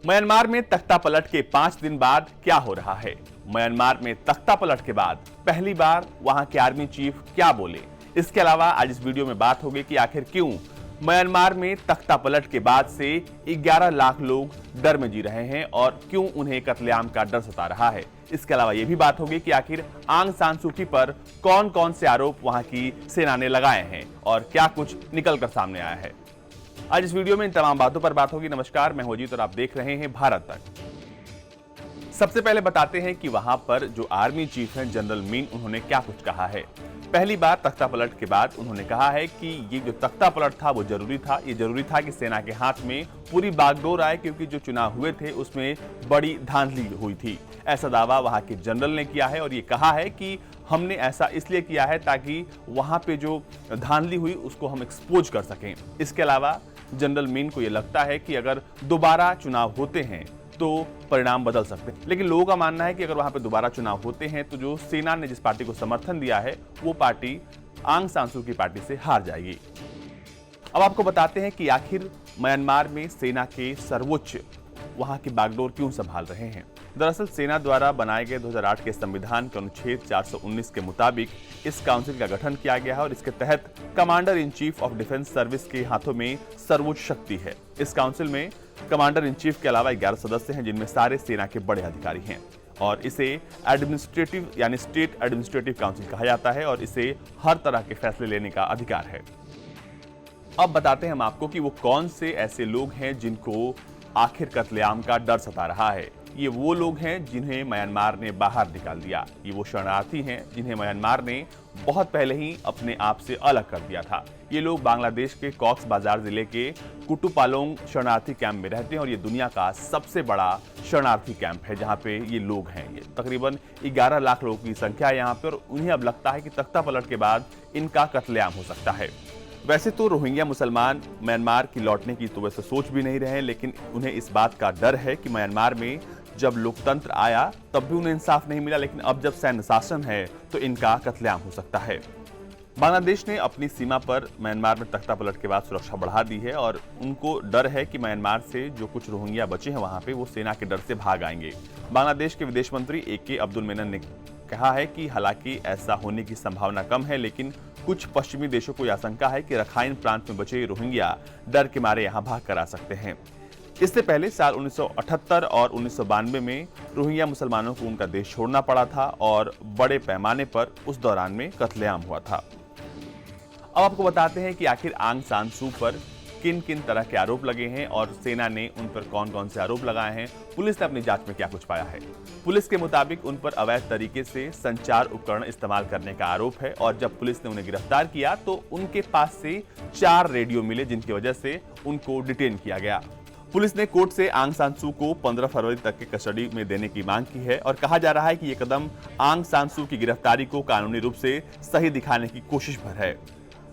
Myanmar में तख्तापलट के 5 दिन बाद क्या हो रहा है? म्यांमार में तख्तापलट के बाद पहली बार वहां के आर्मी चीफ क्या बोले? इसके अलावा आज इस वीडियो में बात होगी कि आखिर क्यों म्यांमार में तख्तापलट के बाद से 11 लाख लोग डर में जी रहे हैं और क्यों उन्हें कत्लेआम का डर सता रहा है। इसके अलावा यह भी बात होगी कि आखिर आंग सान सू की पर कौन कौन से आरोप वहां की सेना ने लगाए हैं और क्या कुछ निकलकर सामने आया है। आज इस वीडियो में इन तमाम बातों पर बात होगी। नमस्कार, मैं होजीत और आप देख रहे हैं भारत तक। सबसे पहले बताते हैं कि वहां पर जो आर्मी चीफ हैं जनरल मीन, उन्होंने क्या कुछ कहा है। पहली बार तख्तापलट के बाद उन्होंने कहा है कि ये जो तख्तापलट था वो जरूरी था। ये जरूरी था कि सेना के हाथ में पूरी बागडोर आए, क्योंकि जो चुनाव हुए थे उसमें बड़ी धांधली हुई थी। ऐसा दावा वहां के जनरल ने किया है और ये कहा है कि हमने ऐसा इसलिए किया है ताकि वहां पे जो धांधली हुई उसको हम एक्सपोज कर सकें। इसके अलावा जनरल मीन को यह लगता है कि अगर दोबारा चुनाव होते हैं तो परिणाम बदल सकते हैं, लेकिन लोगों का मानना है कि अगर वहां पे दोबारा चुनाव होते हैं तो जो सेना ने जिस पार्टी को समर्थन दिया है वो पार्टी आंग सान सू की पार्टी से हार जाएगी। अब आपको बताते हैं कि आखिर म्यांमार में सेना के सर्वोच्च वहां की बागडोर क्यों संभाल रहे हैं। दरअसल सेना द्वारा बनाए गए 2008 के संविधान के अनुच्छेद 419 के मुताबिक इस काउंसिल का गठन किया गया है और इसके तहत commander in chief of defence service के हाथों में सर्वोच्च शक्ति है। इस काउंसिल में कमांडर इन चीफ के अलावा 11 सदस्य हैं, जिनमें सारे सेना के बड़े अधिकारी हैं और इसे एडमिनिस्ट्रेटिव यानी स्टेट एडमिनिस्ट्रेटिव काउंसिल कहा जाता है और इसे हर तरह के फैसले लेने का अधिकार है। अब बताते हैं हम आपको कि वो कौन से ऐसे लोग हैं जिनको आखिर कत्लेआम का डर सता रहा है। ये वो लोग हैं जिन्हें म्यांमार ने बाहर निकाल दिया। ये वो शरणार्थी हैं जिन्हें म्यांमार ने बहुत पहले ही अपने आप से अलग कर दिया था। ये लोग बांग्लादेश के कॉक्स बाजार जिले के कुटुपालोंग शरणार्थी कैंप में रहते हैं और ये दुनिया का सबसे बड़ा शरणार्थी कैंप है जहां पे ये लोग हैं। ये तकरीबन 11 लाख लोगों की संख्या है यहाँ पे और उन्हें अब लगता है कि तख्तापलट के बाद इनका कत्लेआम हो सकता है। वैसे तो रोहिंग्या मुसलमान म्यांमार की लौटने की तो वैसे सोच भी नहीं रहे हैं, लेकिन उन्हें इस बात का डर है कि म्यांमार में जब लोकतंत्र आया तब भी उन्हें इंसाफ नहीं मिला, लेकिन अब जब सैन्य शासन है तो इनका कत्लेआम हो सकता है। बांग्लादेश ने अपनी सीमा पर म्यांमार में तख्तापलट के बाद सुरक्षा बढ़ा दी है और उनको डर है कि म्यांमार से जो कुछ रोहिंग्या बचे हैं वहां पे वो सेना के डर से भाग आएंगे। बांग्लादेश के विदेश मंत्री AK अब्दुल मेनन ने कहा है कि हालांकि ऐसा होने की संभावना कम है, लेकिन कुछ पश्चिमी देशों को यह आशंका है कि रखाइन प्रांत में बचे रोहिंग्या डर के मारे यहां भाग कर आ सकते हैं। इससे पहले साल 1978 और 1992 में रोहिंग्या मुसलमानों को उनका देश छोड़ना पड़ा था और बड़े पैमाने पर उस दौरान में कत्लेआम हुआ था। अब आपको बताते हैं कि आखिर आंग सान सू पर किन किन तरह के आरोप लगे हैं और सेना ने उन पर कौन कौन से आरोप लगाए हैं। पुलिस ने अपनी जांच में क्या कुछ पाया है। पुलिस के मुताबिक उन पर अवैध तरीके से संचार उपकरण इस्तेमाल करने का आरोप है और जब पुलिस ने उन्हें गिरफ्तार किया तो उनके पास से 4 रेडियो मिले, जिनकी वजह से उनको डिटेन किया गया। पुलिस ने कोर्ट से आंग सान सू को 15 फरवरी तक की कस्टडी में देने की मांग की है और कहा जा रहा है कि यह कदम आंग सान सू की गिरफ्तारी को कानूनी रूप से सही दिखाने की कोशिश भर है।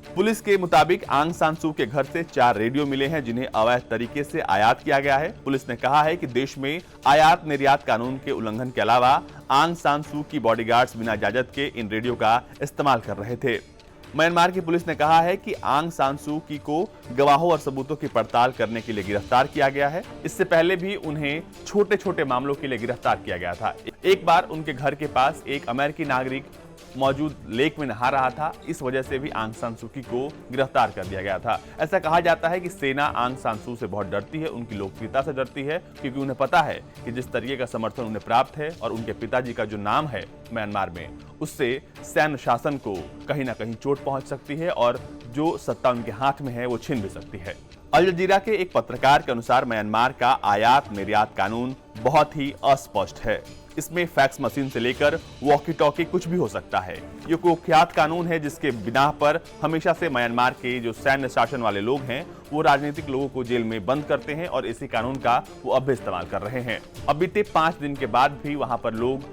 पुलिस के मुताबिक आंग सान सू के घर से 4 रेडियो मिले हैं जिन्हें अवैध तरीके से आयात किया गया है। पुलिस ने कहा है कि देश में आयात निर्यात कानून के उल्लंघन के अलावा आंग सान सू की बॉडीगार्ड्स बिना इजाजत के इन रेडियो का इस्तेमाल कर रहे थे। म्यांमार की पुलिस ने कहा है कि आंग सान सू की को गवाहों और सबूतों की पड़ताल करने के लिए गिरफ्तार किया गया है। इससे पहले भी उन्हें छोटे छोटे मामलों के लिए गिरफ्तार किया गया था। एक बार उनके घर के पास एक अमेरिकी नागरिक मौजूद लेक में नहा रहा था, इस वजह से भी आंग सान सू की को गिरफ्तार कर दिया गया था। ऐसा कहा जाता है कि सेना आंग सान सू से बहुत डरती है, उनकी लोकप्रियता से डरती है, क्योंकि उन्हें पता है कि जिस तरीके का समर्थन उन्हें प्राप्त है और उनके पिताजी का जो नाम है म्यांमार में, उससे सैन्य शासन को कहीं ना कहीं चोट पहुंच सकती है और जो सत्ता उनके हाथ में है वो छिन भी सकती है। अल जजीरा के एक पत्रकार के अनुसार म्यांमार का आयात निर्यात कानून बहुत ही अस्पष्ट है। इसमें फैक्स मशीन से लेकर वॉकी टॉकी कुछ भी हो सकता है। ये कुख्यात कानून है जिसके बिना पर हमेशा से म्यांमार के जो सैन्य शासन वाले लोग हैं वो राजनीतिक लोगों को जेल में बंद करते हैं और इसी कानून का वो अब भी इस्तेमाल कर रहे हैं। अब बीते 5 दिन के बाद भी वहां पर लोग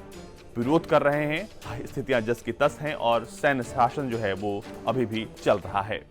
विरोध कर रहे हैं। स्थितियां जस की तस हैं और सैन्य शासन जो है वो अभी भी चल रहा है।